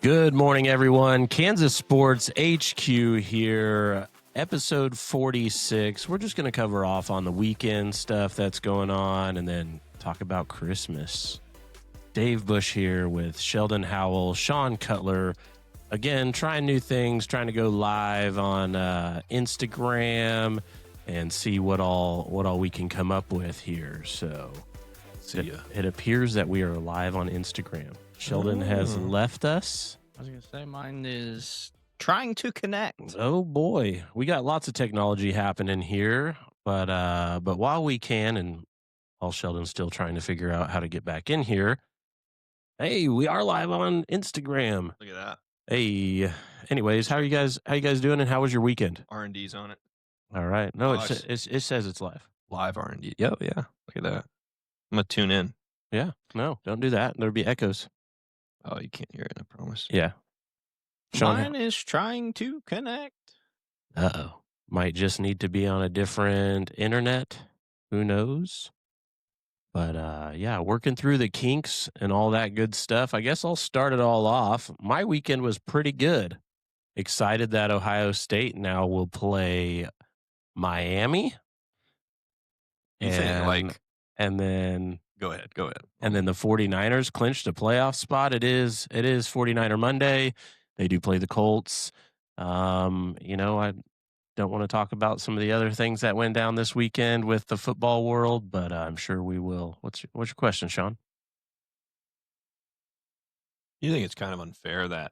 Good morning, everyone. Kansas Sports HQ here, episode 46. We're just going to cover off on the weekend stuff that's going on and then talk about Christmas. Dave Bush here with Sheldon Howell, Sean Cutler. Again, trying new things, trying to go live on Instagram and see what all we can come up with here. So it appears that we are live on Instagram. Sheldon has left us. I was going to say mine is trying to connect. Oh boy, we got lots of technology happening here, but while we can, and while Sheldon's still trying to figure out how to get back in here, hey, we are live on Instagram. Look at that. Hey, anyways, how you guys doing, and how was your weekend? R&D's on it. All right, no, Nice. it says it's live. Live R&D. Yeah. Look at that. I'm going to tune in. Yeah, no, don't do that. There'll be echoes. Oh, you can't hear it, I promise. Yeah. Sean, Mine is trying to connect. might just need to be on a different internet. Who knows? But yeah, working through the kinks and all that good stuff. I guess I'll start it all off. My weekend was pretty good. Excited that Ohio State now will play Miami. You think and then Go ahead. and then the 49ers clinched a playoff spot. It is 49er Monday. They do play the Colts. I don't want to talk about some of the other things that went down this weekend with the football world, but I'm sure we will. What's your question, Sean? You think it's kind of unfair that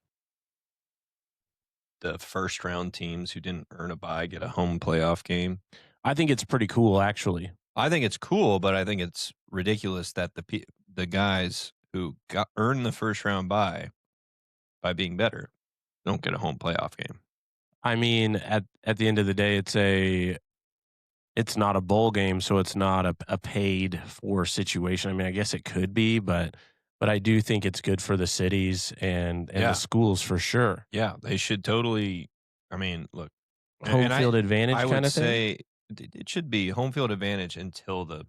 the first round teams who didn't earn a bye get a home playoff game? I think it's pretty cool, actually. I think it's cool, but I think it's ridiculous that the guys who earned the first round bye by being better don't get a home playoff game. I mean, at the end of the day, it's not a bowl game, so it's not a paid for situation. I mean, I guess it could be, but I do think it's good for the cities and the schools for sure. Yeah, they should totally. I mean, look, Home field advantage I kind would of thing. say it should be home field advantage until the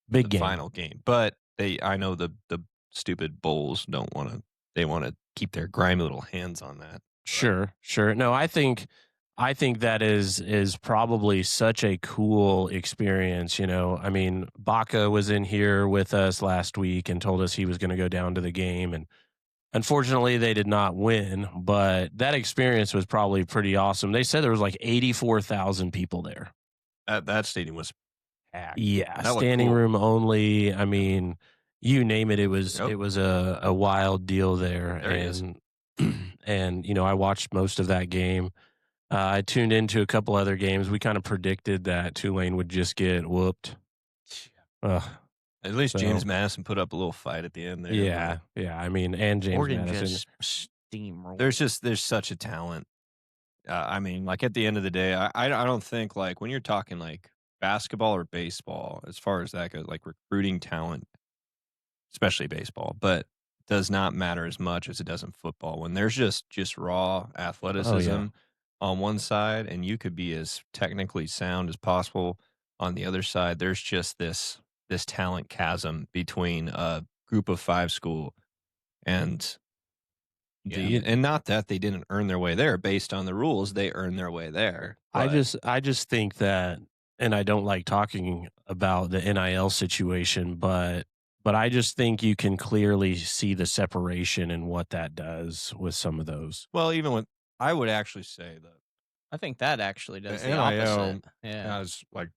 Big game. final game. But I know the stupid bowls don't want to. They want to keep their grimy little hands on that. Sure. No, I think that is probably such a cool experience. I mean, Baca was in here with us last week and told us he was going to go down to the game, and unfortunately they did not win, but that experience was probably pretty awesome. They said there was like 84,000 people there. That stadium was packed. Yeah, That looked standing cool. room only. I mean, you name it. It was Yep. it was a wild deal there. There it is. And I watched most of that game. I tuned into a couple other games. We kind of predicted that Tulane would just get whooped. At least So- James Madison put up a little fight at the end there. Yeah. I mean, and James Oregon Madison. just steamrolled. There's such a talent. I mean, like at the end of the day, I don't think like when you're talking like basketball or baseball, as far as that goes, like recruiting talent, especially baseball, but does not matter as much as it does in football. When there's just raw athleticism on one side, and you could be as technically sound as possible on the other side, there's just this talent chasm between a group of 5 school and and not that they didn't earn their way there based on the rules, they earned their way there. I but- just think that, and I don't like talking about the NIL situation, but I just think you can clearly see the separation and what that does with some of those. well, even with I would actually say that I think that actually does the NIL opposite. Yeah. has like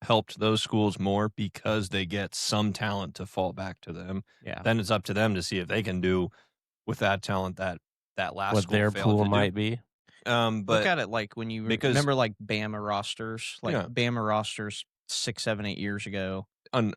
helped those schools more because they get some talent to fall back to them. Yeah. Then it's up to them to see if they can do with that talent that last What school their failed pool to do. might be. But Look at it like when you because- remember like Bama rosters, like Yeah. Bama rosters 6, 7, 8 years ago.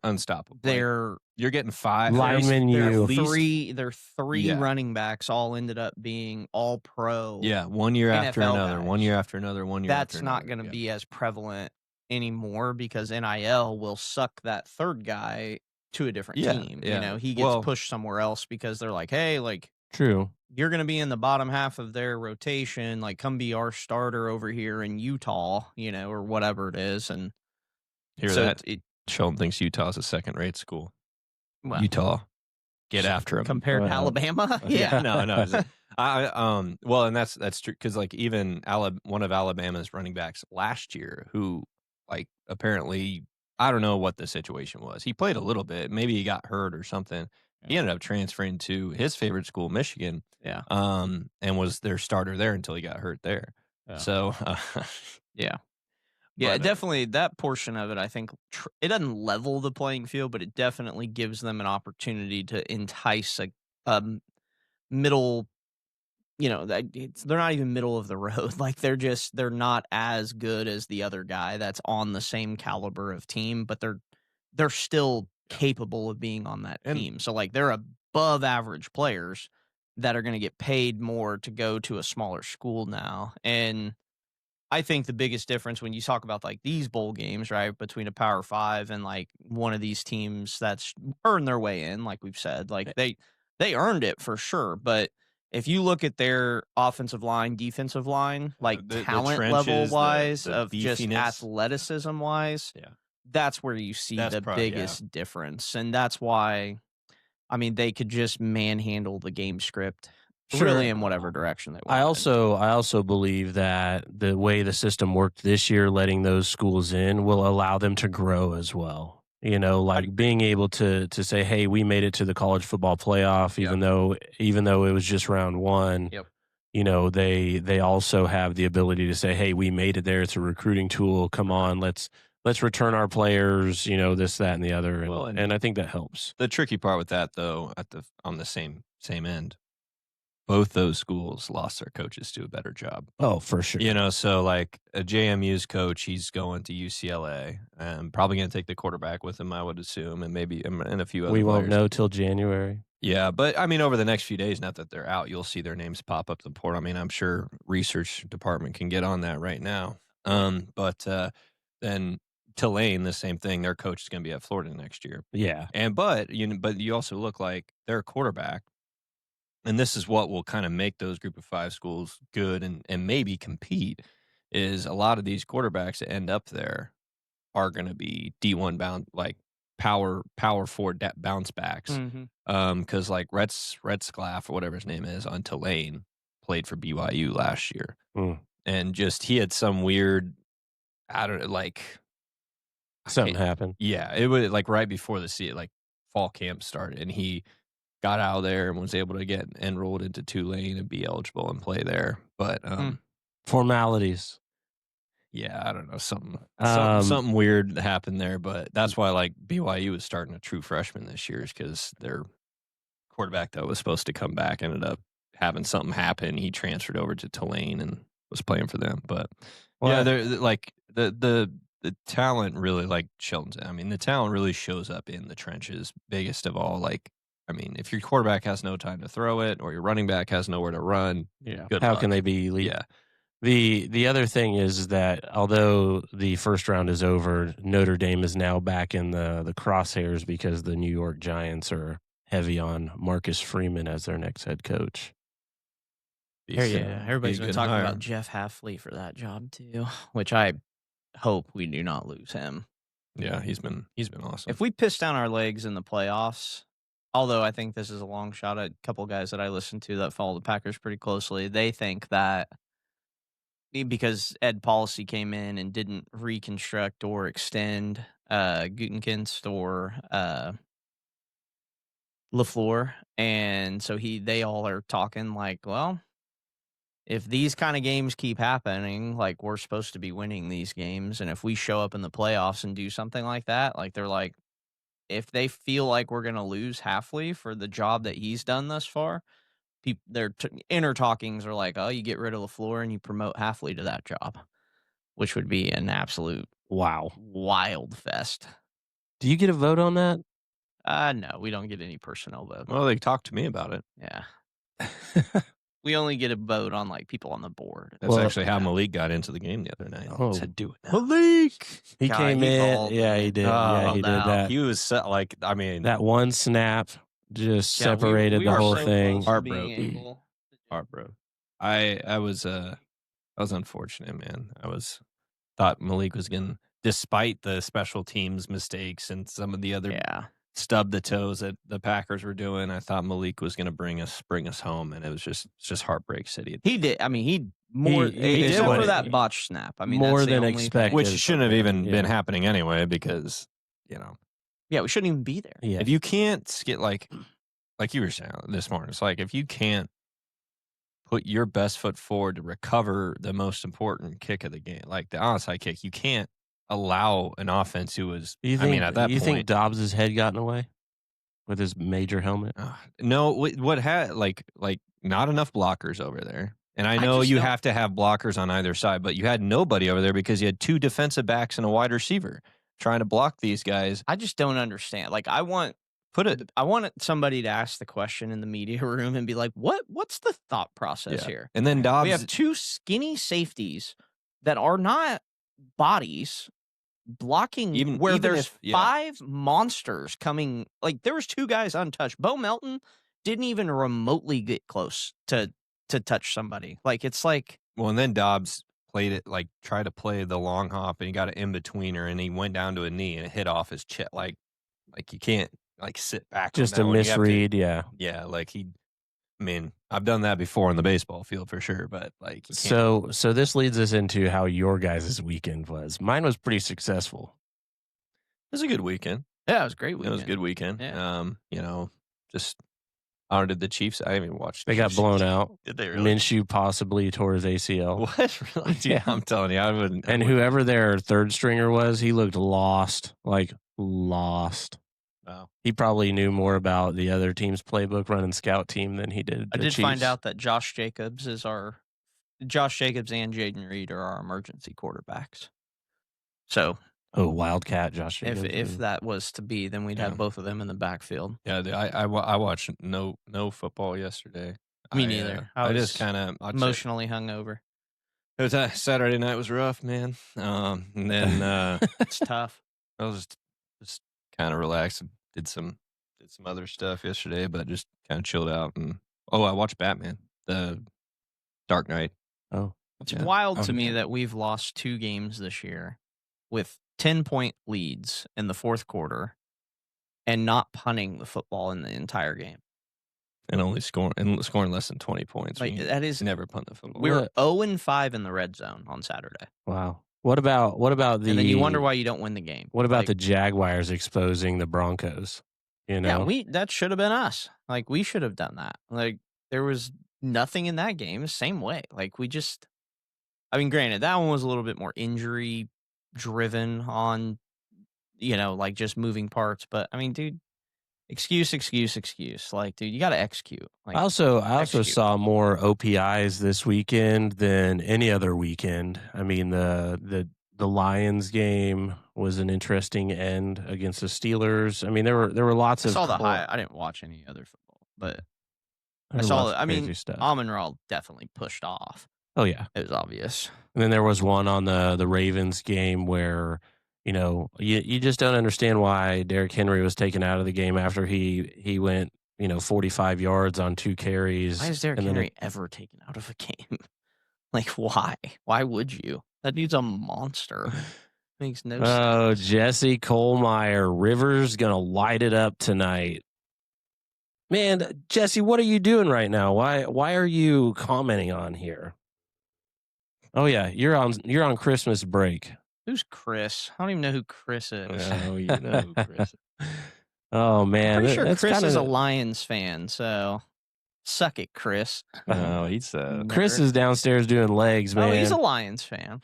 unstoppable. Like, They're you're getting 5 Linemen there's you- at least- their three Yeah. running backs all ended up being all pro. Yeah, one year after NFL another, guys. 1 year after another, 1 year That's after not another. going to Yeah. be as prevalent anymore because NIL will suck that third guy to a different Yeah, team. yeah. He gets Well- pushed somewhere else because they're like, hey, like True. you're going to be in the bottom half of their rotation. Like, come be our starter over here in Utah, or whatever it is. And Hear so that? Sheldon thinks Utah's a second-rate school. well, Utah. get after him. compared to Alabama. Yeah, no. Well, and that's true because like even one of Alabama's running backs last year, who like apparently I don't know what the situation was. He played a little bit, maybe he got hurt or something. He ended up transferring to his favorite school, Michigan. Yeah. And was their starter there until he got hurt there. Yeah. So, Yeah, but, definitely that portion of it, I think it doesn't level the playing field, but it definitely gives them an opportunity to entice a middle, they're not even middle of the road. Like they're not as good as the other guy that's on the same caliber of team, but they're still capable of being on that team. So like they're above average players that are going to get paid more to go to a smaller school now. And I think the biggest difference when you talk about like these bowl games, right, between a Power 5 and like one of these teams that's earned their way in, like we've said, like they earned it for sure. But if you look at their offensive line, defensive line, like the talent trenches, level wise, the of just beefiness. athleticism wise, that's where you see That's the biggest difference. And that's why, I mean, they could just manhandle the game script really in whatever direction they want. I also believe that the way the system worked this year, letting those schools in, will allow them to grow as well. Like being able to say, "Hey, we made it to the college football playoff," even though it was just round one. Yep. They also have the ability to say, "Hey, we made it there. It's a recruiting tool. Come on, let's return our players." This, that, and the other, and I think that helps. The tricky part with that, though, on the same end, both those schools lost their coaches to a better job. Oh, for sure. So like a JMU's coach, he's going to UCLA and probably going to take the quarterback with him, I would assume, and maybe and a few other We won't players. know till January. Yeah, but I mean, over the next few days, not that they're out, you'll see their names pop up the portal. I mean, I'm sure research department can get on that right now. But then Tulane, the same thing. Their coach is going to be at Florida next year. Yeah, But you also look like their quarterback. And this is what will kind of make those group of 5 schools good and maybe compete, is a lot of these quarterbacks that end up there are going to be D1 bound, like power 4 bounce backs. Because like Retzlaff or whatever his name is on Tulane played for BYU last year. And just he had some weird, I don't know, like something happened. Yeah, it was like right before the fall camp started, and he got out of there and was able to get enrolled into Tulane and be eligible and play there. But formalities. Yeah, I don't know, something weird happened there. But that's why like BYU was starting a true freshman this year, is because their quarterback that was supposed to come back ended up having something happen. He transferred over to Tulane and was playing for them. But they're like the talent really, like Sheldon said, I mean, the talent really shows up in the trenches. Biggest of all, like, I mean, if your quarterback has no time to throw it or your running back has nowhere to run, good how luck. can they be elite? Yeah. The other thing is that although the first round is over, Notre Dame is now back in the crosshairs because the New York Giants are heavy on Marcus Freeman as their next head coach. Everybody's been talking about Jeff Hafley for that job too, which I hope we do not lose him. Yeah, he's been awesome. If we piss down our legs in the playoffs, although I think this is a long shot, a couple guys that I listen to that follow the Packers pretty closely, they think that because Ed Policy came in and didn't reconstruct or extend Gutekunst or LaFleur, and so they all are talking like, well, if these kind of games keep happening, like we're supposed to be winning these games, and if we show up in the playoffs and do something like that, like they're like, if they feel like we're going to lose Hafley for the job that he's done thus far, their inner talkings are like, oh, you get rid of LaFleur and you promote Hafley to that job, which would be an absolute wild fest. Do you get a vote on that? No, we don't get any personnel vote. Well, they talked to me about it. Yeah. We only get a vote on like people on the board. That's actually how Malik got into the game the other night. Oh, said, do it now. Malik! He came in. Yeah, he did. Oh, he did that. He was like, I mean, that one snap just separated the whole thing. Heartbroken. I was unfortunate, man. Thought Malik was going to, despite the special teams mistakes and some of the other stub the toes that the Packers were doing. I thought Malik was going to bring us home, and it was just heartbreak city. He did. I mean, he more he did except what for he- that botch snap. I mean, more that's the than only thing. expected. Which shouldn't have even Yeah. been happening anyway, because Yeah, we shouldn't even be there. Yeah. if you can't get like you were saying this morning, it's like if you can't put your best foot forward to recover the most important kick of the game, like the onside kick, you can't allow an offense who was. Do you think, I mean, at that you point, think Dobbs' head got in the way with his major helmet? no. What had like not enough blockers over there, and I I know just you don't- have to have blockers on either side, but you had nobody over there because you had 2 defensive backs and a wide receiver trying to block these guys. I just don't understand. Like, I want somebody to ask the question in the media room and be like, what's the thought process Yeah. here? And then Dobbs, We have 2 skinny safeties that are not bodies blocking Even- where even there's if- yeah. 5 monsters coming. Like, there was 2 guys untouched. Bo Melton didn't even remotely get close to touch somebody. Like, it's like, well, and then Dobbs played it like tried to play the long hop, and he got it in betweener, and he went down to a knee and it hit off his chest. Like you can't like sit back. on Just that a one. You have to- misread, yeah. Yeah, like I mean, I've done that before on the baseball field for sure, but like you can't- So this leads us into how your guys' weekend was. Mine was pretty successful. it was a good weekend. yeah, it was a great weekend. It was a good weekend. Yeah. Just honored the Chiefs. I haven't even watched. They got blown out. Did they really? Minshew possibly tore his ACL. What? Really? Yeah, I'm telling you, I wouldn't. And whoever their third stringer was, he looked lost. Wow. He probably knew more about the other team's playbook running scout team than he did. I the did find Chiefs. out that Josh Jacobs and Jaden Reed are our emergency quarterbacks. So Oh, Wildcat, Josh. if Jacobs. that was to be, then we'd Yeah. have both of them in the backfield. Yeah, I watched no football yesterday. Me neither. I just was kind of Emotionally hungover. It was Saturday night was rough, man. And then It's tough. I was just kind of relaxed and did some other stuff yesterday, but just kind of chilled out. And I watched Batman, the Dark Knight. Oh, It's Yeah. wild to Okay. me that we've lost 2 games this year with 10-point leads in the fourth quarter and not punting the football in the entire game. And only scoring less than 20 points. Like, that is, never punt the football. we were What? 0-5 in the red zone on Saturday. wow. What about the? And then you wonder why you don't win the game. What about Like, the Jaguars exposing the Broncos? You know, Yeah, that should have been us. Like, we should have done that. Like, there was nothing in that game the same way. Like, I mean, granted, that one was a little bit more injury driven on, like just moving parts. But I mean, dude, excuse. Like, dude, you got to execute. Like, I also execute. saw more OPIs this weekend than any other weekend. I mean, the Lions game was an interesting end against the Steelers. I mean, there were lots I of saw the high. I didn't watch any other football, but there I were saw. lots of I mean, crazy stuff. Amon-Ra definitely pushed off. Oh yeah. It was obvious. And then there was one on the Ravens game where, you just don't understand why Derrick Henry was taken out of the game after he went, 45 yards on 2 carries. Why is Derrick and then Henry ever taken out of a game? Like, why? Why would you? That dude's a monster. Makes no Oh, sense. Jesse Colmeyer, Rivers gonna light it up tonight. Man, Jesse, what are you doing right now? Why are you commenting on here? Oh yeah, you're on Christmas break. Who's Chris? I don't even know who Chris is. Oh, you know who Chris is. Oh man, I'm pretty sure that's Chris is a kinda- Lions fan, so suck it, Chris. No, he's Chris Nerd. is downstairs doing legs, man. Oh, he's a Lions fan.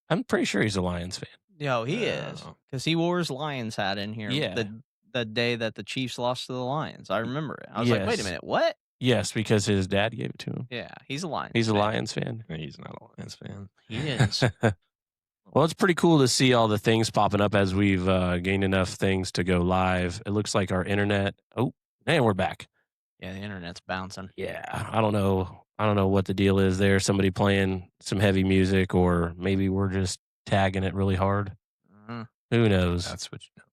I'm pretty sure he's a Lions fan. Yo, he is. Oh. Because he wore his Lions hat in here Yeah. the day that the Chiefs lost to the Lions. I remember it. I was like, wait a Yes. minute, what? Yes, because his dad gave it to him. Yeah, he's a Lions He's a fan. Lions fan. he's not a Lions fan. He is. Well, it's pretty cool to see all the things popping up as we've gained enough things to go live. It looks like our internet. Oh, and we're back. Yeah, the internet's bouncing. Yeah, I don't know what the deal is there. Somebody playing some heavy music, or maybe we're just tagging it really hard. Mhm. Who knows? That's what you know.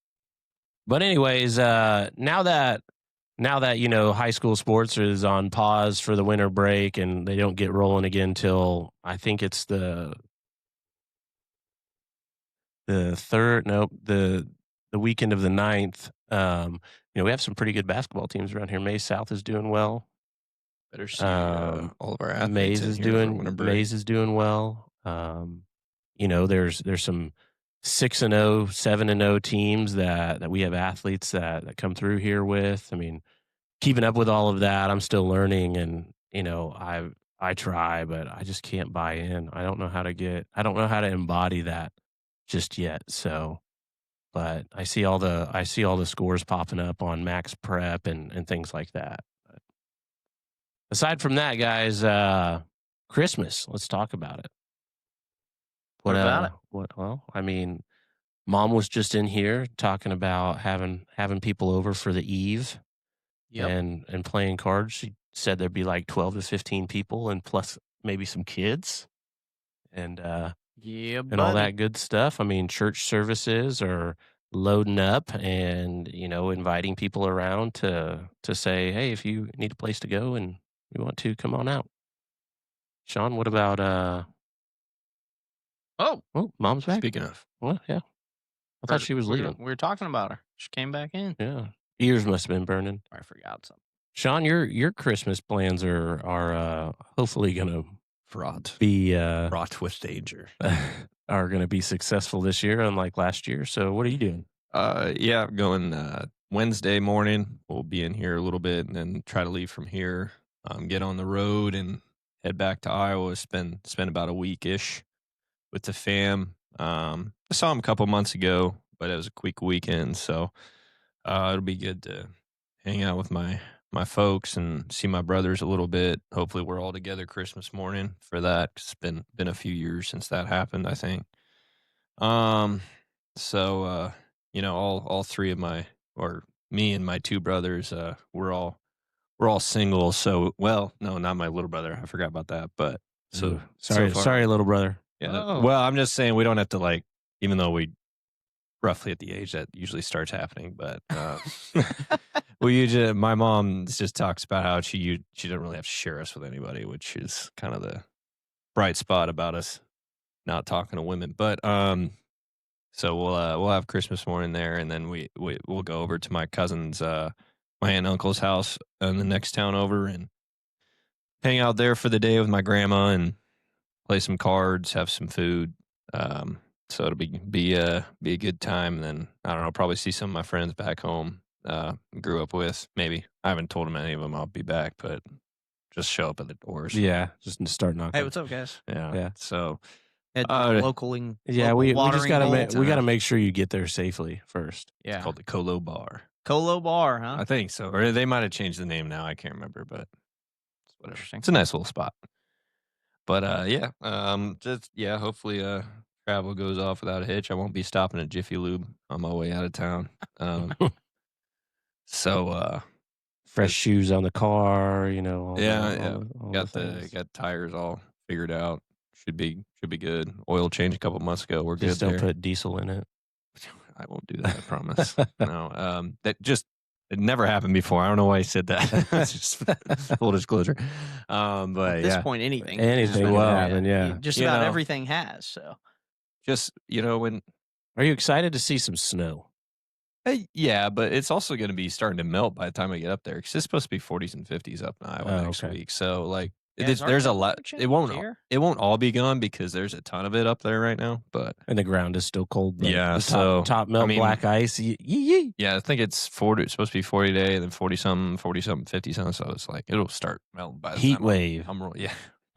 But anyways, now that high school sports is on pause for the winter break and they don't get rolling again till I think it's the weekend of the 9th. We have some pretty good basketball teams around here. Mays South is doing well. Better see all of our athletes Mays in is here for doing winter break. Mays is doing well. There's some 6-0, 7-0 teams that we have athletes that come through here with. I mean, keeping up with all of that, I'm still learning, and I try, but I just can't buy in. I don't know how to embody that just yet. So, but I see all the scores popping up on Max Prep and things like that. But aside from that, guys, Christmas. Let's talk about it. What about it? Well, I mean, Mom was just in here talking about having people over for the eve Yep. and playing cards. She said there'd be like 12 to 15 people and plus maybe some kids and Yeah, and all that good stuff. I mean, church services are loading up and inviting people around to say, hey, if you need a place to go and you want to, come on out. Sean, what about Oh, Mom's back? Speaking of, Well, yeah. I thought she was leaving. We were talking about her. She came back in. Yeah. Ears must have been burning. I forgot something. Sean, your Christmas plans are hopefully gonna fraught be with danger. are gonna be successful this year, unlike last year. So what are you doing? Yeah, going Wednesday morning. We'll be in here a little bit, and then try to leave from here. Get on the road and head back to Iowa. Spend about a week-ish with the fam. I saw him a couple months ago, but it was a quick weekend, so it'll be good to hang out with my folks and see my brothers a little bit. Hopefully, we're all together Christmas morning for that. It's been a few years since that happened, I think. So all three of me and my two brothers, we're all single. So, well, no, not my little brother. I forgot about that. But so sorry, little brother. Yeah. Oh. Well, I'm just saying we don't have to even though we roughly at the age that usually starts happening, but my mom just talks about how she doesn't really have to share us with anybody, which is kind of the bright spot about us not talking to women. But so we'll have Christmas morning there, and then we'll go over to my cousin's my aunt and uncle's house in the next town over and hang out there for the day with my grandma and play some cards, have some food. So it'll be a good time. And then I don't know, probably see some of my friends back home. Grew up with. Maybe I haven't told them any of them I'll be back, but just show up at the doors. Yeah, just start knocking. Hey, what's up, guys? Yeah. So Head localing. yeah, we just gotta watering hole. make sure you get there safely first. Yeah. It's called the Colo Bar. Colo Bar, huh? I think so, or they might have changed the name now. I can't remember, but it's whatever. Interesting. It's a nice little spot. But hopefully travel goes off without a hitch. I won't be stopping at Jiffy Lube on my way out of town. So fresh shoes on the car, got tires all figured out. Should be good. Oil change a couple months ago. We're just good. Don't put diesel in it. I won't do that. I promise. No. It never happened before. I don't know why he said that. Just full disclosure. But at this point, anything will happen. Yeah, just about everything has. So, just when. Are you excited to see some snow? Yeah, but it's also going to be starting to melt by the time I get up there because it's supposed to be 40s and 50s up in Iowa next week. So there's a lot. It won't all be gone because there's a ton of it up there right now. But and the ground is still cold. The top melt, black ice. Yeah, I think it's 40. It's supposed to be 40 today, and then 40 something, 50 something. So it's it'll start melting by the heat time wave. By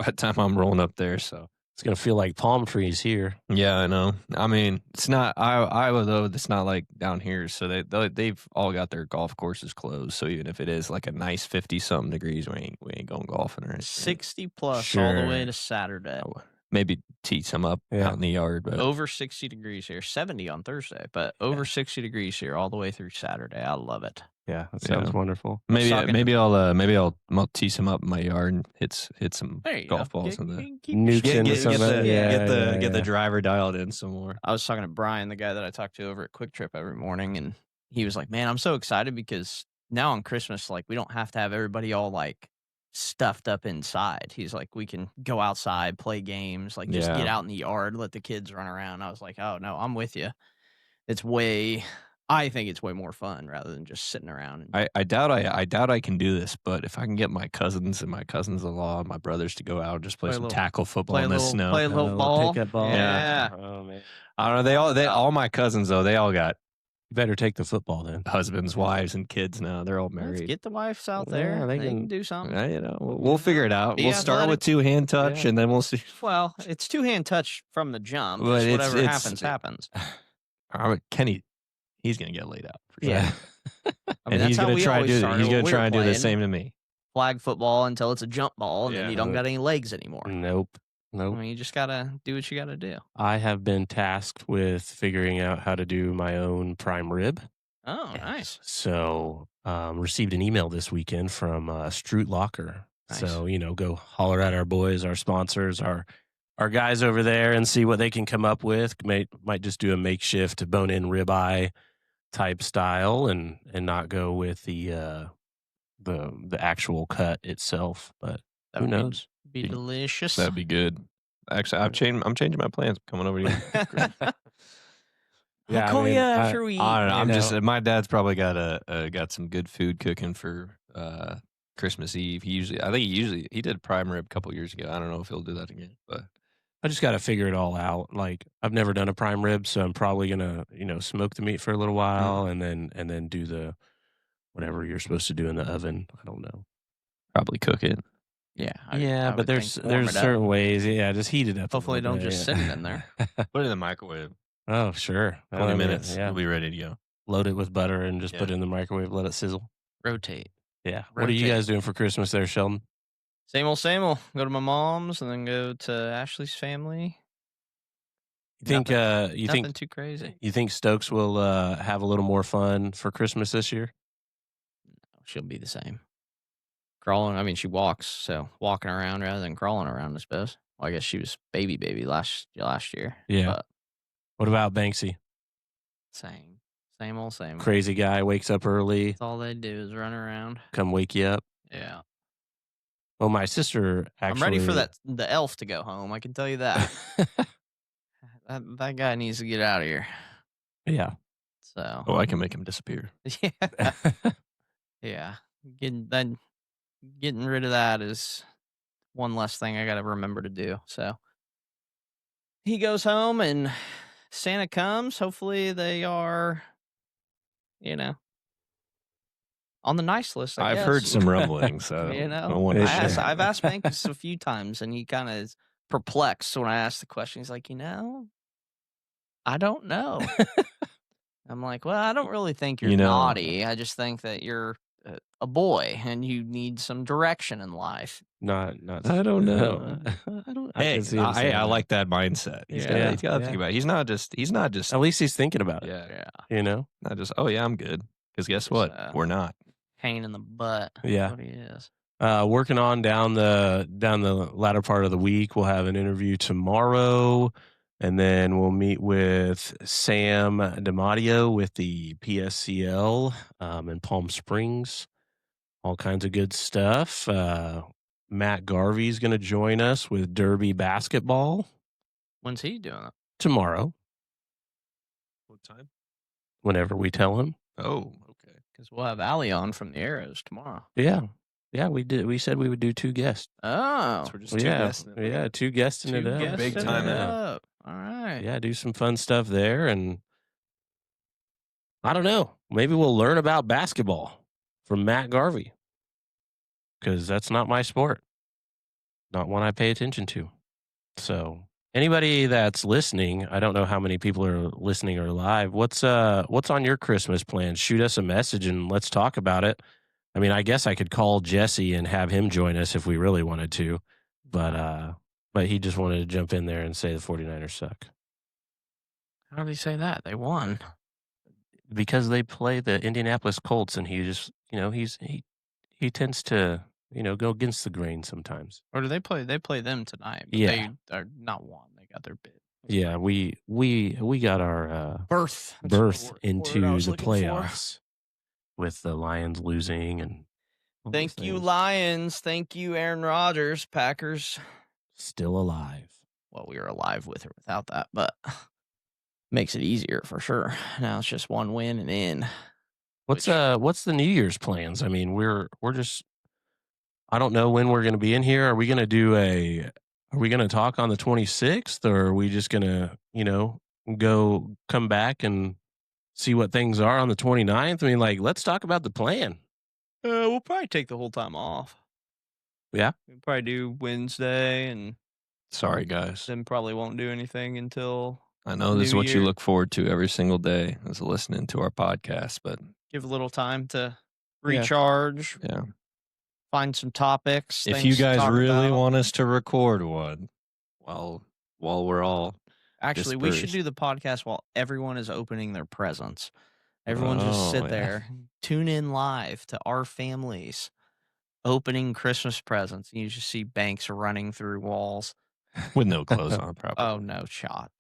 the time I'm rolling up there, so. It's gonna feel like palm trees here. Yeah, I know. I mean, it's not Iowa though. It's not like down here. So they've all got their golf courses closed. So even if it is like a nice 50-something degrees, we ain't going golfing or anything. 60 plus all the way to Saturday. Maybe tee some up out in the yard, but over 60 degrees here. 70 on Thursday, but over 60 degrees here all the way through Saturday. I love it. Yeah, that sounds wonderful. Maybe I'll tee some up in my yard and hit some golf balls in the get the driver dialed in some more. I was talking to Brian, the guy that I talk to over at Quick Trip every morning, and he was like, "Man, I'm so excited because now on Christmas, we don't have to have everybody all stuffed up inside." He's like, "We can go outside, play games, just get out in the yard, let the kids run around." I was like, "Oh no, I'm with you. It's way I think it's way more fun rather than just sitting around. And, I doubt I can do this, but if I can get my cousins and my cousins-in-law and my brothers to go out and just play Play a some little- tackle football in the snow. play a little ball. Pickup ball. Yeah. Oh man, I don't know. They all my cousins though. They all got you better take the football then. husbands, wives, and kids now. They're all Let's married. get the wives out Yeah, there. they They can- can do something. We'll figure it out. Be We'll start with athletic. 2-hand touch, Yeah. and then we'll see. Well, it's 2-hand touch from the jump. But Just whatever it's- happens. Kenny, he's gonna get laid out. For sure. Yeah. I mean, And that's he's how gonna we try and always do. started He's when gonna we try were and do the playing same to me. Flag football until it's a jump ball, and then Yeah. you don't got any legs anymore. Nope. I Nope. mean, you just gotta do what you gotta do. I have been tasked with figuring out how to do my own prime rib. Oh, nice. So, received an email this weekend from Stroot Locker. Nice. So, go holler at our boys, our sponsors, our guys over there, and see what they can come up with. Might just do a makeshift bone-in ribeye type style, and not go with the actual cut itself. But That who would knows? Be delicious. That'd be good. Actually, I'm changing my plans. I'm coming over to you. Yeah, I'll call I mean, you after we eat. I don't know. I'm You just. know. My dad's probably got some good food cooking for Christmas Eve. I think he did prime rib a couple years ago. I don't know if he'll do that again, but I just got to figure it all out. Like, I've never done a prime rib, so I'm probably gonna, smoke the meat for a little while, and then do the whatever you're supposed to do in the oven. I don't know. probably cook it. Yeah. Yeah, but there's certain ways. Yeah, just heat it up. a Hopefully little don't bit, just yeah. sit it in there. Put it in the microwave. Oh, sure. 20 Oh, minutes. Yeah. We'll be ready to go. Load it with butter and just put Yeah. it in the microwave. Let it sizzle. Rotate. Yeah. What are you Rotate. guys doing for Christmas there, Sheldon? Same old, same old. Go to my mom's and then go to Ashley's family. You think? Nothing too crazy. You think Stokes will have a little more fun for Christmas this year? She'll be the same. Crawling. I mean, she walks, so walking around rather than crawling around, I suppose. Well, I guess she was baby last year. Yeah. But What about Banksy? same old, same old. Crazy guy, wakes up early, That's all they do is run around. come wake you up. Yeah. Well, my sister actually. I'm ready for the elf to go home. I can tell you that. that guy needs to get out of here. Yeah. So Oh, I can make him disappear. yeah, yeah. Getting rid of that is one less thing I got to remember to do. So he goes home and Santa comes. Hopefully they are, on the nice list. I've heard guess. some rumblings. So You know, I wonder- I've asked Banks a few times, and he kind of is perplexed when I ask the question. He's like, I don't know. I'm like, well, I don't really think you're You know- naughty. I just think that you're a boy and you need some direction in life. Not. I don't know. I don't. Hey, can see him saying I that. like that mindset. He's Yeah. got to Yeah. think about it. He's not just. At least he's thinking about it. Yeah. Not just. Oh yeah, I'm good. Because guess what? So- We're not. Pain in the butt. That's Yeah. what he is. Working on down the latter part of the week. We'll have an interview tomorrow, and then we'll meet with Sam DiMatteo with the PSCL in Palm Springs. All kinds of good stuff. Matt Garvey's going to join us with Derby basketball When's he doing it? tomorrow, What time? whenever we tell him. Oh, okay. Because we'll have Allie on from the Arrows tomorrow. Yeah. Yeah, we did. We said we would do 2 guests. Oh. So we're just Yeah. two guests. Yeah, 2 guests in two it up. guests Big in time it out. up. All right. Yeah, do some fun stuff there. And I don't know. Maybe we'll learn about basketball from Matt Garvey, because that's not my sport, not one I pay attention to. So anybody that's listening, I don't know how many people are listening or live. What's on your Christmas plans? Shoot us a message and let's talk about it. I mean, I guess I could call Jesse and have him join us if we really wanted to, but he just wanted to jump in there and say the 49ers suck. How did he say that? They won. Because they play the Indianapolis Colts, and he just, he tends to, go against the grain sometimes. Or do they play? They play them tonight. But Yeah. They are not won. They got their bid. Yeah, we got our Birth. berth into the playoffs with the Lions losing and all those Thank you, things. Lions. Thank you, Aaron Rodgers. Packers. Still alive. Well, we were alive with or without that, but makes it easier for sure. Now it's just one win and in. What's Which- what's the New Year's plans? I mean, we're just I don't know when we're going to be in here. Are we going to do are we going to talk on the 26th, or are we just going to, come back and see what things are on the 29th? I mean, like, let's talk about the plan. We'll probably take the whole time off. Yeah. We'll probably do Wednesday, and Sorry, guys. then probably won't do anything until I know this is New what you Year. look forward to every single day is listening to our podcast, but Give a little time to Yeah. recharge, yeah. find some topics. If things you to guys talk really about. want us to record one while we're all Actually, we should dispersed. do the podcast while everyone is opening their presents. Everyone just sit Oh, yeah. there, tune in live to our families opening Christmas presents. You just see Banks running through walls. with no clothes on, probably. Oh, no shot.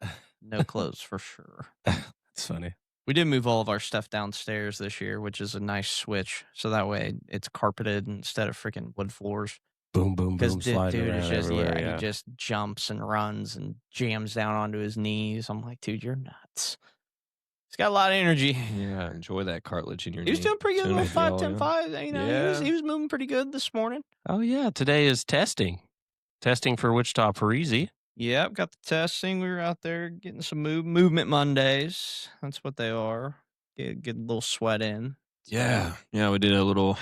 No clothes for sure. That's funny. We did move all of our stuff downstairs this year, which is a nice switch. So that way it's carpeted instead of freaking wood floors. Boom, boom, Because boom, sliding dude around is just, everywhere. he just jumps and runs and jams down onto his knees. I'm like, dude, you're nuts. He's got a lot of energy. Yeah, enjoy that cartilage in your He was knee. doing pretty good, Soon little it'll be 5, all 10, in. 5. You know, Yeah. he was moving pretty good this morning. Oh yeah, today is testing for Wichita Parisi. Yep, got the testing. We were out there getting some movement Mondays. That's what they are. Get a little sweat in. Yeah, we did a little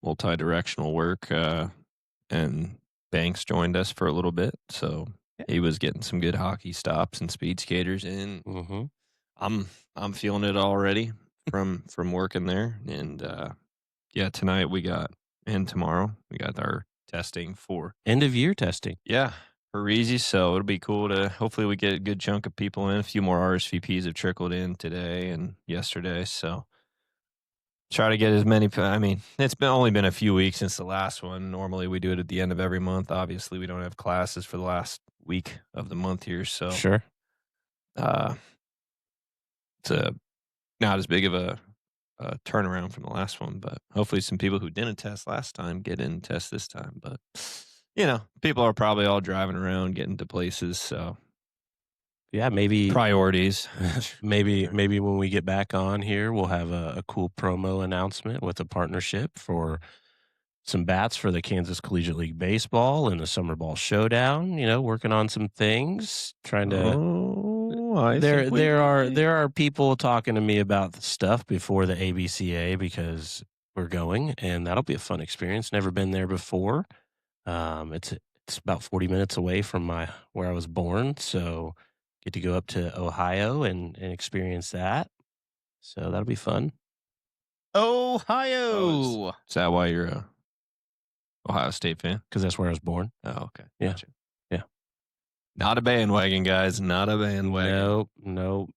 multi-directional work, and Banks joined us for a little bit, so Yeah. he was getting some good hockey stops and speed skaters in. Mm-hmm. I'm feeling it already from working there, and tonight and tomorrow we got our testing for End of year testing. Parisi, so it'll be cool to hopefully we get a good chunk of people in. A few more RSVPs have trickled in today and yesterday, so try to get as many. I mean, it's only been a few weeks since the last one. Normally we do it at the end of every month. Obviously, we don't have classes for the last week of the month here, so Sure. it's not as big of a turnaround from the last one, but hopefully some people who didn't test last time get in and test this time. But people are probably all driving around, getting to places, so Yeah, maybe priorities. maybe when we get back on here, we'll have a cool promo announcement with a partnership for some bats for the Kansas Collegiate League Baseball and the Summer Ball Showdown. Working on some things, trying to. There are people talking to me about the stuff before the ABCA because we're going, and that'll be a fun experience. Never been there before. It's about 40 minutes away from where I was born, so get to go up to Ohio and experience that. So that'll be fun. Ohio. Is that why you're a Ohio State fan? Because that's where I was born. Oh, okay. Yeah. Gotcha. Yeah. Not a bandwagon, guys. Not a bandwagon. Nope.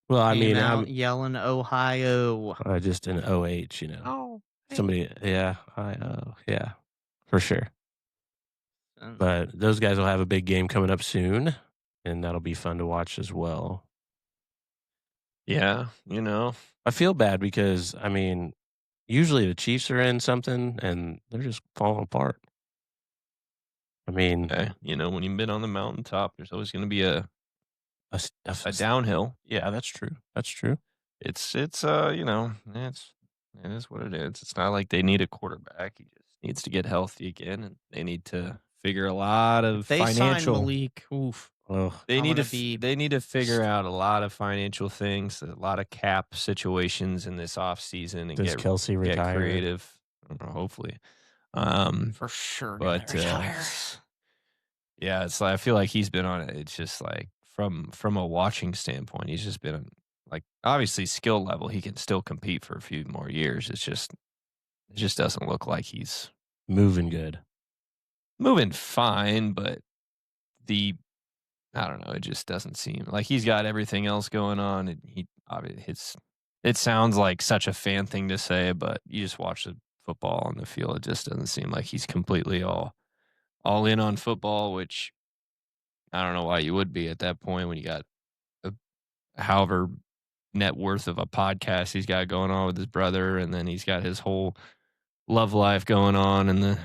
Well, I mean, Came I'm out yelling Ohio. just an OH, Oh, Somebody, yeah, yeah, for sure. But those guys will have a big game coming up soon, and that'll be fun to watch as well. Yeah, I feel bad because, I mean, usually the Chiefs are in something, and they're just falling apart. I mean, okay. When you've been on the mountaintop, there's always going to be a a downhill. Yeah, that's true. That's true. It is what it is. It's not like they need a quarterback. He just needs to get healthy again, and they need to figure a lot of they signed financial. Malik. Oof. Oh, They I'm need gonna to be- they need to figure out a lot of financial things, a lot of cap situations in this off season, and does Kelsey get retire? creative. I don't know, hopefully. For sure. but, But retire. Yeah, it's like I feel like he's been on it. It's just like from a watching standpoint, he's just been like obviously skill level. He can still compete for a few more years. It just doesn't look like he's Moving good. moving fine, but I don't know. It just doesn't seem like he's got everything else going on. And it sounds like such a fan thing to say, but you just watch the football on the field. It just doesn't seem like he's completely all in on football, which I don't know why you would be at that point when you got however net worth of a podcast he's got going on with his brother, and then he's got his whole love life going on, and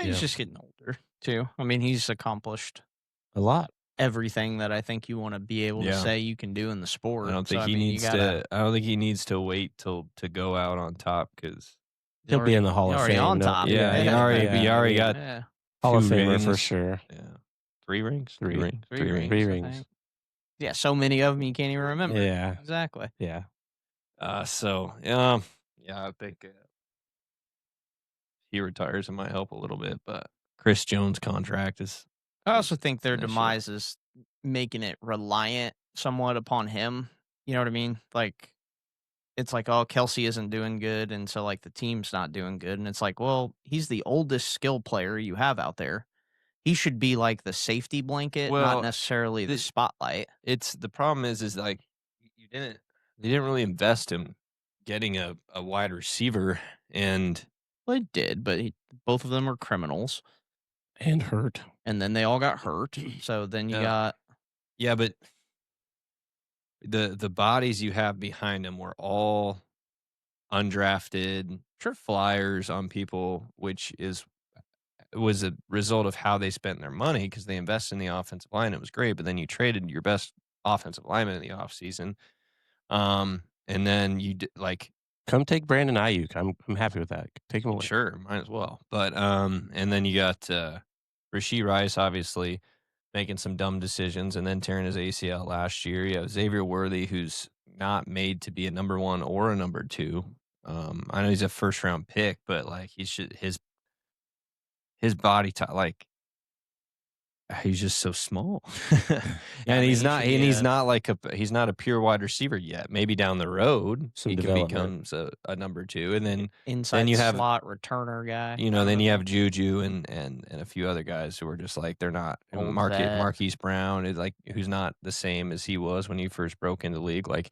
He's Yeah. just getting older too. I mean, he's accomplished A lot. everything that I think you want to be able to Yeah. say you can do in the sport. I don't think So, he mean, needs to. I don't think he needs to wait to go out on top because he's He'll be in the Hall he's of already Fame. on No, top. yeah, he yeah, already I mean, got Yeah. Hall of 2 Famer for rings. sure. Yeah, 3 rings, Three. 2 rings, 3 rings. 3 I rings. think. Yeah, so many of them you can't even remember. Yeah, Exactly. yeah. So yeah, I think he retires, it might help a little bit, but Chris Jones' contract is. I also think their an issue. demise is making it reliant somewhat upon him. You know what I mean? Like, it's like, oh, Kelsey isn't doing good, and so like the team's not doing good, and it's like, well, he's the oldest skill player you have out there. He should be like the safety blanket, Well, not necessarily the this- spotlight. It's the problem is like they didn't really invest in getting a wide receiver, and Well, it did, but both of them were criminals, And hurt. and then they all got hurt. So then you Yeah. got yeah, but the bodies you have behind him were all undrafted flyers on people, which was a result of how they spent their money because they invested in the offensive line. It was great, but then you traded your best offensive lineman in the offseason. And then you like Come take Brandon Ayuk. I'm happy with that. Take him away. sure, might as well. But and then you got Rashee Rice obviously making some dumb decisions and then tearing his ACL last year. You have Xavier Worthy, who's not made to be a number 1 or a number 2. I know he's a first round pick, but like he should his body type, like he's just so small. And he's not he's not a pure wide receiver yet. Maybe down the road Some he can development. becomes a number 2. And then inside you have- slot returner guy. then you have Juju and a few other guys who are just like they're not Old vet. Marquise Brown is like who's not the same as he was when he first broke into the league. Like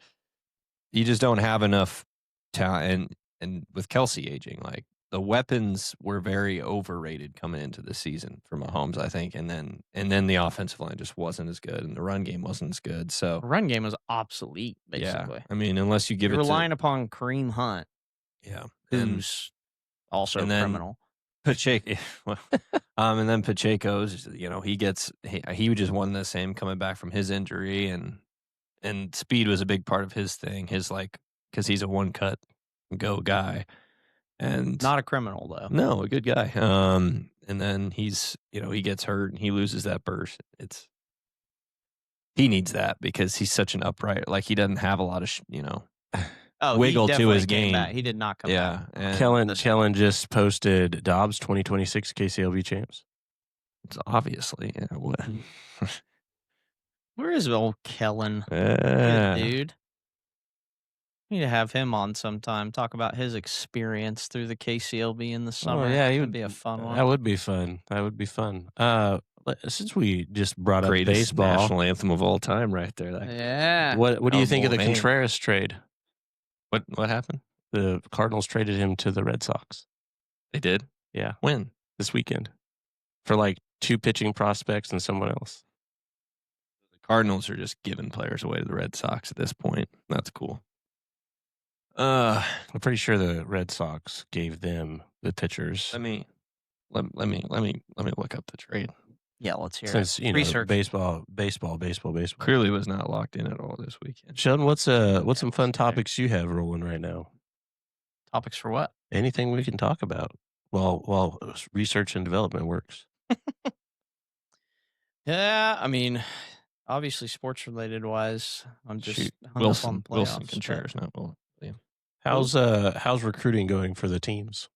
you just don't have enough talent, and with Kelsey aging, like the weapons were very overrated coming into the season for Mahomes, I think, and then the offensive line just wasn't as good, and the run game wasn't as good. So The run game was obsolete, yeah, basically. I mean, unless you give You're it relying upon Kareem Hunt, to and who's also and then- criminal. Pacheco, well, and then Pacheco's, he just won the same coming back from his injury, and speed was a big part of his thing. His like because he's a one cut go guy, and Not a criminal though. no, a good guy. And then he's he gets hurt and he loses that burst. He needs that because he's such an upright, like he doesn't have a lot of Oh, he wiggle to definitely his came game. back. He did not come yeah. back. And Kellen just posted Dobbs 2026 KCLV champs. it's obviously what. Where is old Kellen? Yeah. Good dude. We need to have him on sometime. Talk about his experience through the KCLB in the summer. Oh, yeah, he That'd would be a fun one. That would be fun. That would be fun. Since we just brought up Greatest baseball, national anthem of all time, right there. Yeah. what do you think of the name. Contreras trade? What happened? The Cardinals traded him to the Red Sox. They did. Yeah, When? this weekend for like 2 pitching prospects and someone else. The Cardinals are just giving players away to the Red Sox at this point. That's cool. I'm pretty sure the Red Sox gave them the pitchers. Let me look up the trade. Yeah, let's hear Since it. Research. baseball. Clearly was not locked in at all this weekend. Sheldon, what's some fun Okay. topics you have rolling right now? Topics for what? Anything we can talk about while research and development works. Yeah, I mean, obviously sports related wise, I'm just Shoot, hung up on Wilson playoffs, but- Contreras, not William. How's recruiting going for the teams?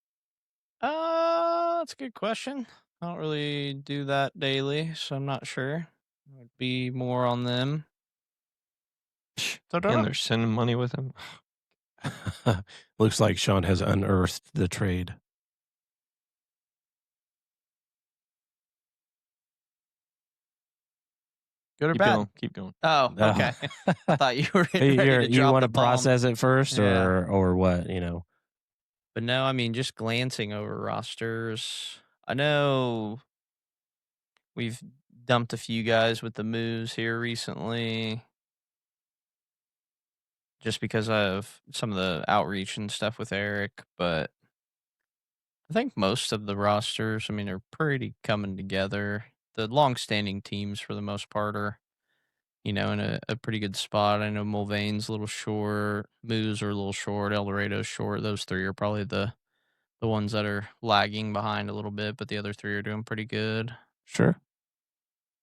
That's a good question. I don't really do that daily, so I'm not sure. It would be more on them. And they're sending money with him. Looks like Sean has unearthed the trade. Good or Keep bad? going. Keep going. Oh, No. okay. I thought you were ready to You drop want the to bomb. process it first, Yeah. or what? But no, I mean, just glancing over rosters, I know we've dumped a few guys with the moves here recently just because of some of the outreach and stuff with Eric. But I think most of the rosters, I mean, are pretty coming together. the long-standing teams for the most part are, in a pretty good spot. I know Mulvane's a little short, Moose are a little short, El Dorado's short. Those three are probably the ones that are lagging behind a little bit, but the other three are doing pretty good. Sure.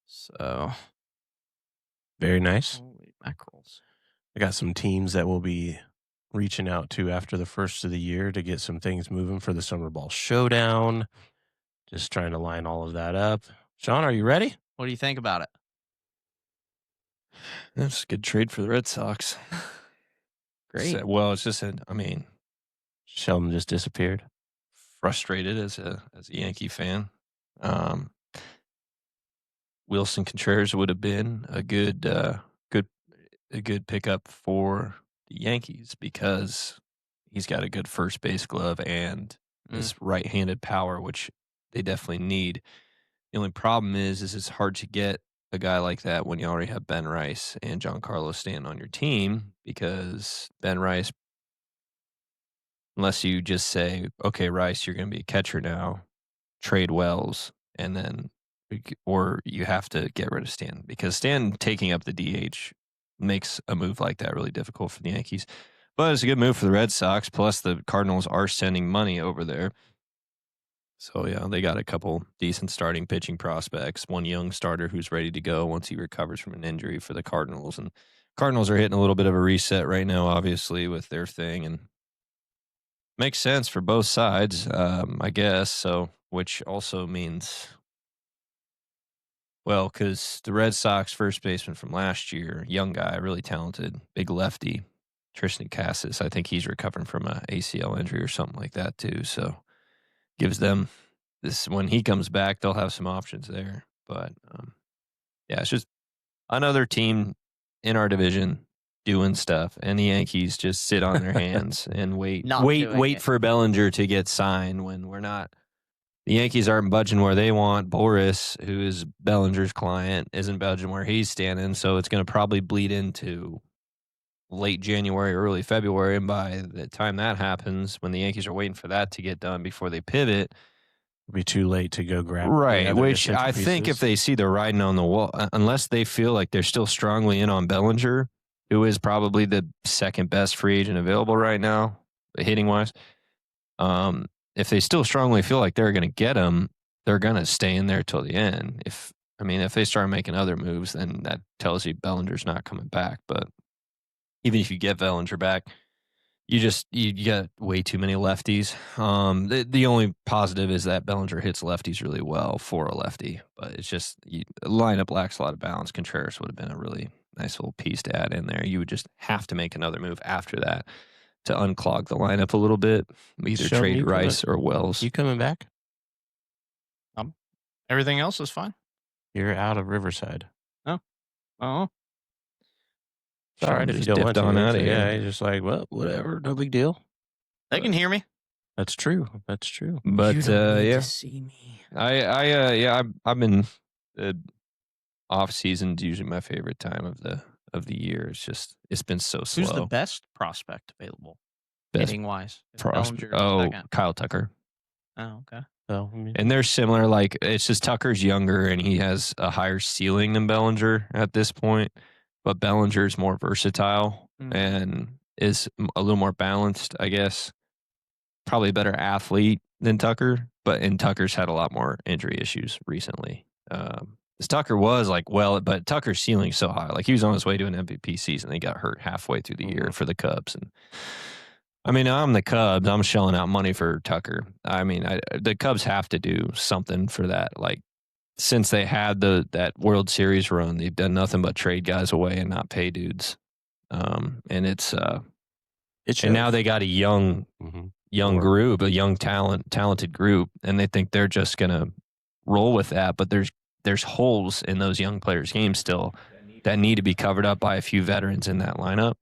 So, Very nice. holy mackerels. I got some teams that will be reaching out to after the first of the year to get some things moving for the Summer Ball Showdown. Just trying to line all of that up. Sean, are you ready? What do you think about it? That's a good trade for the Red Sox. Great. Well, it's just, Sheldon just disappeared. frustrated as a Yankee fan. Wilson Contreras would have been a good pickup for the Yankees because he's got a good first base glove and his right-handed power, which they definitely need. The only problem is it's hard to get a guy like that when you already have Ben Rice and Giancarlo Stanton on your team, because Ben Rice, unless you just say, okay, Rice, you're going to be a catcher now, trade Wells, and then, or you have to get rid of Stanton, because Stanton taking up the DH makes a move like that really difficult for the Yankees. But it's a good move for the Red Sox, plus the Cardinals are sending money over there. So, yeah, they got a couple decent starting pitching prospects, one young starter who's ready to go once he recovers from an injury for the Cardinals. And Cardinals are hitting a little bit of a reset right now, obviously, with their thing. And makes sense for both sides, I guess. So, which also means, well, because the Red Sox first baseman from last year, young guy, really talented, big lefty, Tristan Cassis, I think he's recovering from an ACL injury or something like that too. So gives them this, when he comes back, they'll have some options there. But yeah, it's just another team in our division doing stuff, and the Yankees just sit on their hands and wait for Bellinger to get signed when we're not. The Yankees aren't budging where they want. Boris, who is Bellinger's client, isn't budging where he's standing, so it's going to probably bleed into late January, early February, and by the time that happens, when the Yankees are waiting for that to get done before they pivot, It'll be too late to go grab. right, which I think if they see the writing on the wall, unless they feel like they're still strongly in on Bellinger, who is probably the second best free agent available right now, hitting-wise, if they still strongly feel like they're going to get him, they're going to stay in there till the end. If they start making other moves, then that tells you Bellinger's not coming back. But even if you get Bellinger back, you got way too many lefties. The only positive is that Bellinger hits lefties really well for a lefty, but it's just the lineup lacks a lot of balance. Contreras would have been a really nice little piece to add in there. You would just have to make another move after that to unclog the lineup a little bit, either trade Rice or Wells. You coming back? Everything else is fine. You're out of Riverside. Oh, Sorry, if you just don't dipped want on to. out of here. Yeah, he's just like, well, whatever, no big deal. they can hear me. That's true. That's true. But You don't need yeah, to see me. I've been off season's usually my favorite time of the year. It's been so slow. Who's the best prospect available, Best hitting wise? prospect? Oh, Kyle Tucker. Oh, okay. So, I mean, And they're similar. Like, it's just Tucker's younger and he has a higher ceiling than Bellinger at this point. But Bellinger's more versatile and is a little more balanced, I guess. Probably a better athlete than Tucker. And Tucker's had a lot more injury issues recently. Tucker was but Tucker's ceiling so high. Like, he was on his way to an MVP season. He got hurt halfway through the year for the Cubs. And I'm the Cubs. I'm shelling out money for Tucker. The Cubs have to do something for that. Like, since they had that World Series run, they've done nothing but trade guys away and not pay dudes. And it's and now they got a young group, a young talented group, and they think they're just gonna roll with that. But there's holes in those young players' games still that need to be covered up by a few veterans in that lineup.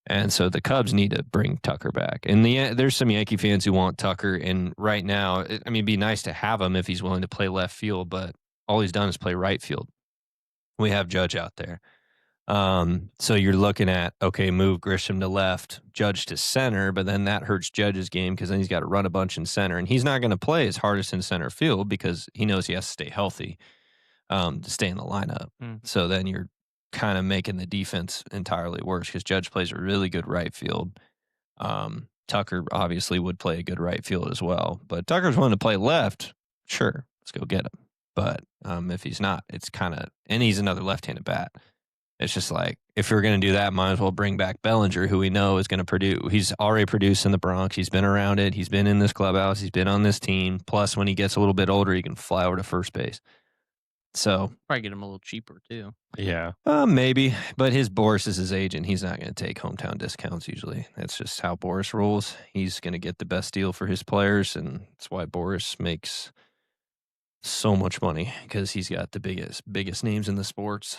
And so the Cubs need to bring Tucker back. And there's some Yankee fans who want Tucker. And right now, it'd be nice to have him if he's willing to play left field, but all he's done is play right field. We have Judge out there. So you're looking at, okay, move Grisham to left, Judge to center, but then that hurts Judge's game because then he's got to run a bunch in center. And he's not going to play his hardest in center field because he knows he has to stay healthy. to stay in the lineup. So then you're kind of making the defense entirely worse because Judge plays a really good right field. Tucker obviously would play a good right field as well, but Tucker's willing to play left. Sure, let's go get him. But if he's not, it's kind of, and he's another left-handed bat. It's just like, if you're going to do that, might as well bring back Bellinger, who we know is going to produce. He's already produced in the Bronx. He's been around it. He's been in this clubhouse. He's been on this team. Plus, when he gets a little bit older, he can fly over to first base. So Probably get him a little cheaper too. Yeah. maybe, but Boris is his agent. He's not going to take hometown discounts usually. That's just how Boris rolls. He's going to get the best deal for his players, and that's why Boris makes so much money, because he's got the biggest names in the sports.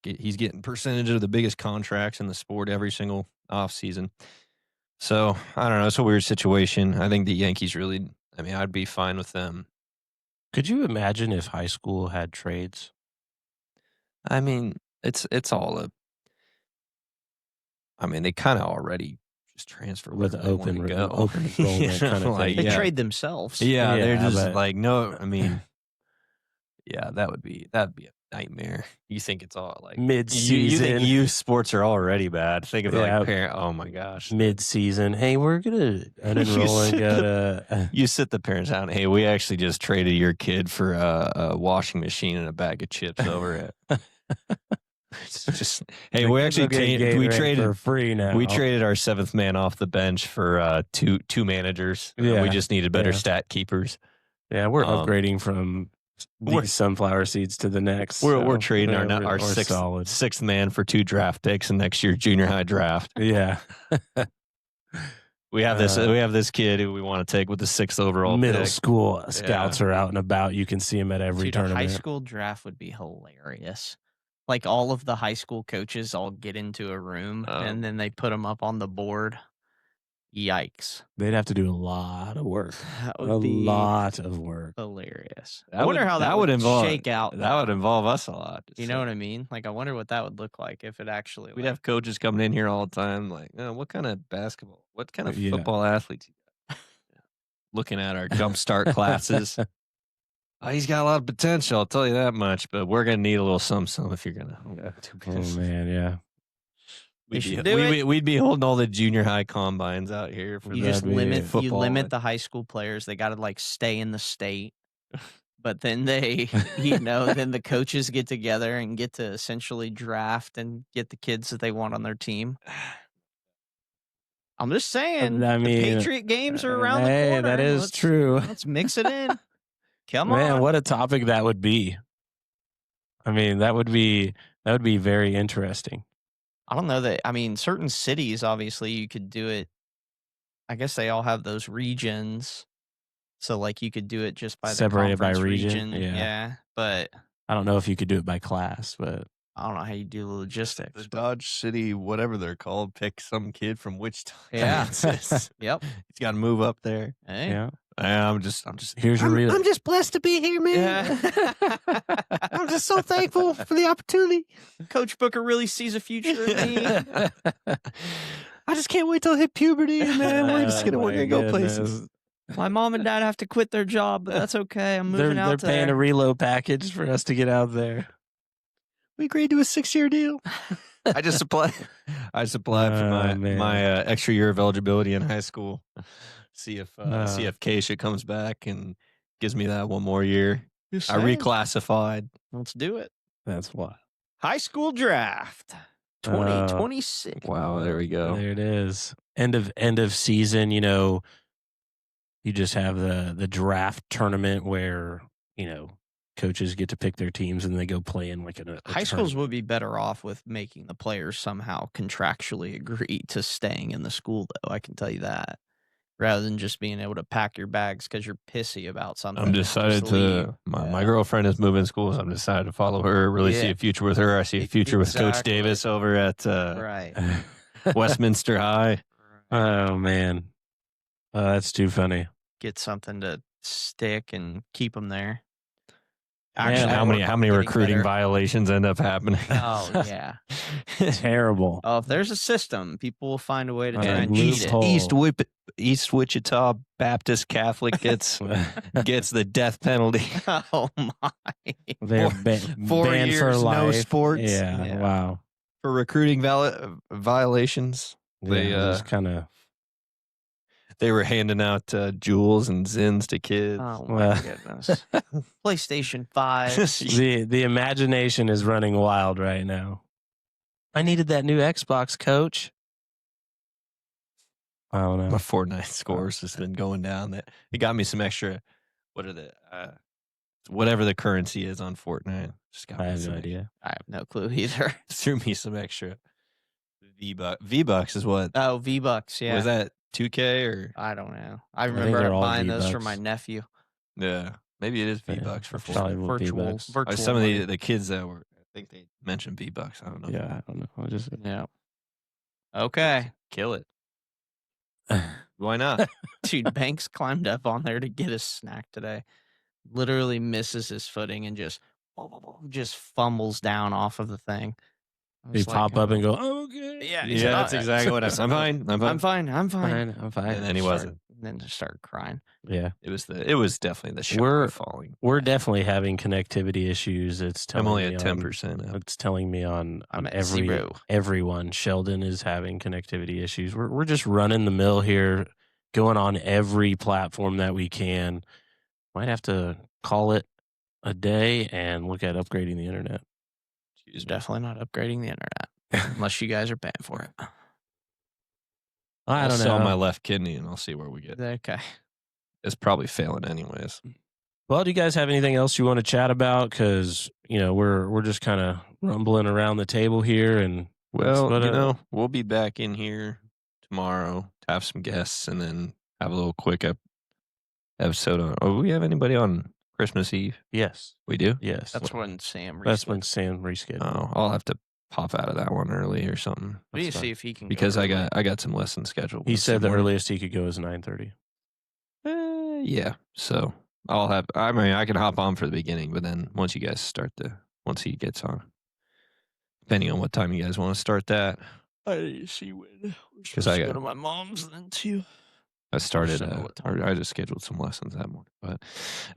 He's getting percentage of the biggest contracts in the sport every single offseason. So, I don't know. It's a weird situation. I think the Yankees really, I'd be fine with them. Could you imagine if high school had trades? It's all they kind of already just transfer With wherever they want open to go. enrollment kind of thing. They yeah. trade themselves. Yeah, they're Yeah, just but- like, no, yeah, that'd be a nightmare. You think it's all like Mid-season. You think youth sports are already bad. Think of Yeah. like parent. Oh my gosh. Mid-season. Hey, we're gonna unenroll and go to. You sit the parents down. Hey, we actually just traded your kid for a washing machine and a bag of chips over it. Just hey, we actually traded for free now. We traded our seventh man off the bench for two managers. Yeah. We just needed better Yeah. stat keepers. Yeah, we're Um, upgrading from we're- these sunflower seeds to the next. We're so, trading yeah, our we're solid. sixth man for 2 draft picks in next year's junior high draft. Yeah, We have this kid who we want to take with the 6th overall middle pick. school scouts are out and about. You can see them at every Dude, a tournament. high school draft would be hilarious. Like all of the high school coaches all get into a room and then they put them up on the board. Yikes! They'd have to do a lot of work. That A would be lot of work. hilarious. That I wonder would- how that that would would involve- shake out. That would involve us a lot. You know what I mean? Like, I wonder what that would look like if it actually. We'd like- have coaches coming in here all the time, like, what kind of basketball, what kind of Yeah. football athletes you got? Looking at our jumpstart classes. He's got a lot of potential, I'll tell you that much, but we're going to need a little some if you're going to. Oh man, yeah. They should do it. We'd be holding all the junior high combines out here. For You the just That'd be limit football. the high school players. They got to like stay in the state, but then they, then the coaches get together and get to essentially draft and get the kids that they want on their team. I'm just saying. I mean, the Patriot games are around the hey, corner. that is Let's- true. Let's mix it in. Come Man, on. what a topic that would be. I mean, that would be very interesting. I don't know that. I mean, certain cities, obviously, you could do it. I guess they all have those regions. So, like, you could do it just by the Separated by conference region, yeah. Yeah. But I don't know if you could do it by class, but I don't know how you do the logistics. The Dodge City, whatever they're called, pick some kid from Wichita. Yeah. Kansas. Yep. He's got to move up there. Hey. yeah. I'm just. Here's your real. I'm just blessed to be here, man. I'm just so thankful for the opportunity. Coach Booker really sees a future in me. I just can't wait till I hit puberty, man. We're gonna my go goodness. places. My mom and dad have to quit their job, but that's okay. I'm moving They're out paying there. a reload package for us to get out there. We agreed to a 6-year deal. I just applied. I just applied for Oh, man. my extra year of eligibility in high school. See if Uh. Keisha comes back and gives me that one more year. Just I saying. reclassified. Let's do it. That's why. High school draft 2026. Wow, there we go. There it is. End of season. You just have the draft tournament where coaches get to pick their teams and they go play in like a High schools tournament. would be better off with making the players somehow contractually agree to staying in the school, though. I can tell you that. Rather than just being able to pack your bags because you're pissy about something. I'm decided Just leave. to. My girlfriend is moving schools. I'm decided to follow her. Really see Yeah. a future with her. I see a future with Coach Exactly. Davis over at Right. Westminster High. Oh man, that's too funny. Get something to stick and keep them there. Actually, Yeah. How many getting recruiting better. violations end up happening? Oh yeah. Terrible. Oh, if there's a system, people will find a way to try And and cheat it. loophole. East Wichita Baptist Catholic gets the death penalty. Oh my. They're 4 banned for years, life. no sports. Yeah. Yeah. Wow. For recruiting violations. They Yeah, just kind of. they were handing out jewels and zins to kids. Oh my goodness. PlayStation 5. The imagination is running wild right now. I needed that new Xbox, coach. I don't know. My Fortnite scores has been going down. That it got me some extra. What are the whatever the currency is on Fortnite? Just got I me have some no idea. I have no clue either. Threw me some extra V-Bucks is what? Oh, V-Bucks, yeah. Was that 2K or? I don't know. I think remember they're all buying those for V-Bucks. my nephew. Yeah, maybe it is Yeah, V-Bucks for probably Fortnite. Virtual- Virtual. V-Bucks. Virtual Some of money. the kids that were, I think they mentioned V-Bucks. I don't know. Yeah, I don't know. I just Yeah. Okay. Kill it. Why not? Dude, Banks climbed up on there to get a snack today. Literally misses his footing and just fumbles down off of the thing. I they was like, pop up and go, "Oh, okay." Yeah, Yeah, that's exactly what I'm fine. I'm I'm fine. fine. I'm fine. I'm fine. And then he wasn't. And then just started crying. Yeah, It was definitely the shot We're- falling. we're definitely having connectivity issues. It's telling I'm only me at on- 10%. It's telling me on I'm at every 0. everyone. Sheldon is having connectivity issues. We're just running the mill here, going on every platform that we can. Might have to call it a day and look at upgrading the internet. He's definitely not upgrading the internet unless you guys are paying for it. I I'll don't sell know. my left kidney and I'll see where we get. Okay. It's probably failing anyways. Well, do you guys have anything else you want to chat about? Because we're just kind of rumbling around the table here, and Well, what, we'll be back in here tomorrow to have some guests and then have a little quick episode on. Oh, do we have anybody on Christmas Eve? yes, We do? yes. That's when Sam That's rescheduled. when Sam rescheduled. Oh, I'll have to pop out of that one early or something. We need That's to fine. see if he can go Because I early. got some lessons scheduled. He with said the some earliest he could go is 9:30. Yeah. So I can hop on for the beginning, but then once you guys once he gets on, depending on what time you guys want to start that, I see when. because I go got to my mom's then too. I started. So what time? I just scheduled some lessons that morning. But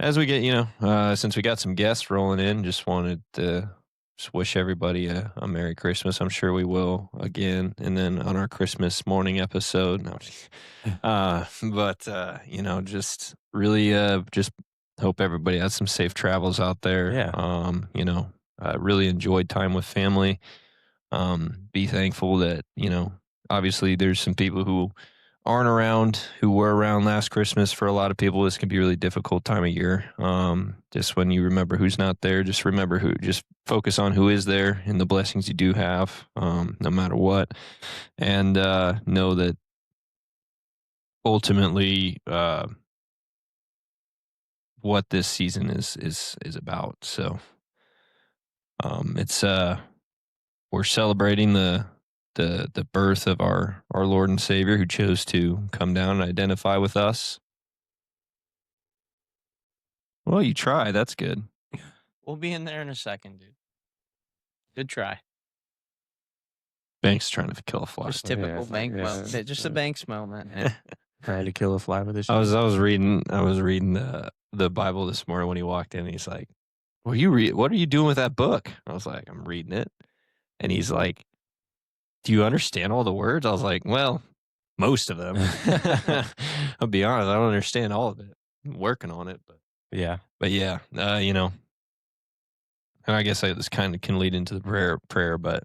as we get, since we got some guests rolling in, just wanted to just wish everybody a Merry Christmas. I'm sure we will again, and then on our Christmas morning episode. No, just really, just hope everybody has some safe travels out there. Yeah. Really enjoyed time with family. Be thankful that obviously there's some people who aren't around, who were around last Christmas. For a lot of people, this can be a really difficult time of year. Just when you remember who's not there, just focus on who is there and the blessings you do have, no matter what. And know that ultimately what this season is about. So it's we're celebrating the birth of our Lord and Savior, who chose to come down and identify with us. Well, you try. That's good. We'll be in there in a second, dude. Good try. Banks trying to kill a fly. Just typical it's bank like, yeah, moment. it's- Just a Banks moment. Yeah. Trying to kill a fly with his. I was reading the Bible this morning when he walked in. He's like, "What are you doing with that book?" I was like, "I'm reading it." And he's like, "Do you understand all the words?" I was like, "Well, most of them." I'll be honest, I don't understand all of it. I'm working on it, but Yeah. yeah, and I guess this kind of can lead into the prayer, but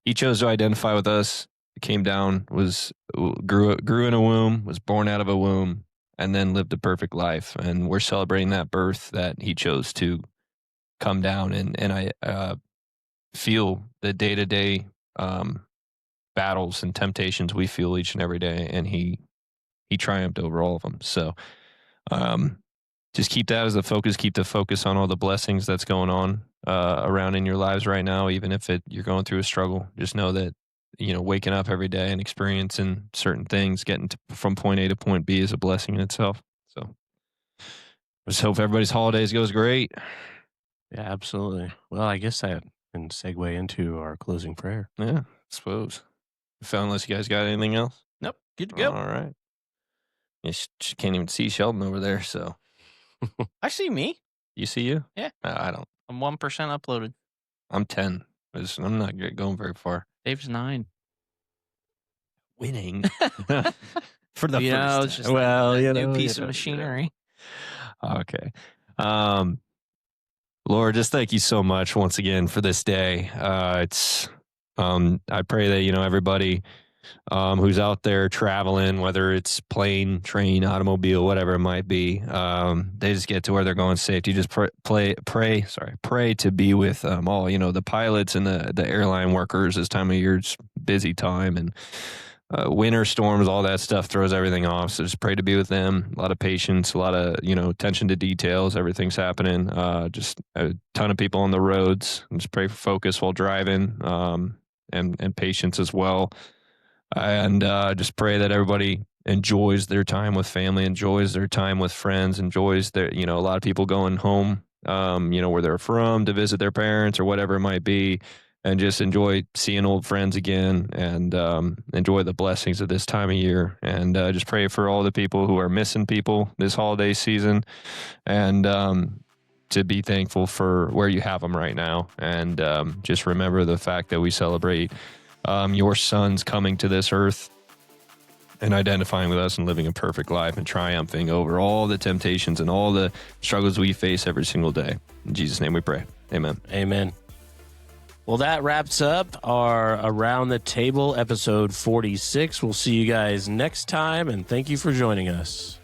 he chose to identify with us. Came down, grew in a womb, was born out of a womb, and then lived a perfect life. And we're celebrating that birth that he chose to come down. And I feel the day-to-day battles and temptations we feel each and every day, and he triumphed over all of them. So just keep that as a focus. Keep the focus on all the blessings that's going on around in your lives right now, even if you're going through a struggle. Just know that waking up every day and experiencing certain things, getting from point A to point B, is a blessing in itself. So Just hope everybody's holidays goes great. Yeah, absolutely. Well, I guess that can segue into our closing prayer. Yeah, I suppose. Unless you guys got anything else? Nope. Good to go. All right. You can't even see Sheldon over there, so. I see me. You see you? Yeah. I don't. I'm 1% uploaded. I'm 10. I'm not going very far. Dave's 9. Winning for the You know, first it's just time. Well, a you new know, piece you of know. machinery. Okay. Lord, just thank you so much once again for this day. I pray that, you know, everybody who's out there traveling, whether it's plane, train, automobile, whatever it might be, they just get to where they're going safe. You just pray to be with all, you know, the pilots and the airline workers. This time of year, it's busy time, and winter storms, all that stuff throws everything off. So just pray to be with them. A lot of patience, a lot of, you know, attention to details. Everything's happening. Just a ton of people on the roads. And just pray for focus while driving, and patience as well. And just pray that everybody enjoys their time with family, enjoys their time with friends, enjoys their, you know, a lot of people going home, you know, where they're from to visit their parents or whatever it might be, and just enjoy seeing old friends again, and enjoy the blessings of this time of year. And just pray for all the people who are missing people this holiday season, and to be thankful for where you have them right now. And just remember the fact that we celebrate your sons coming to this earth and identifying with us and living a perfect life and triumphing over all the temptations and all the struggles we face every single day. In Jesus' name we pray. Amen. Amen. Well, that wraps up our Around the Table episode 46. We'll see you guys next time, and thank you for joining us.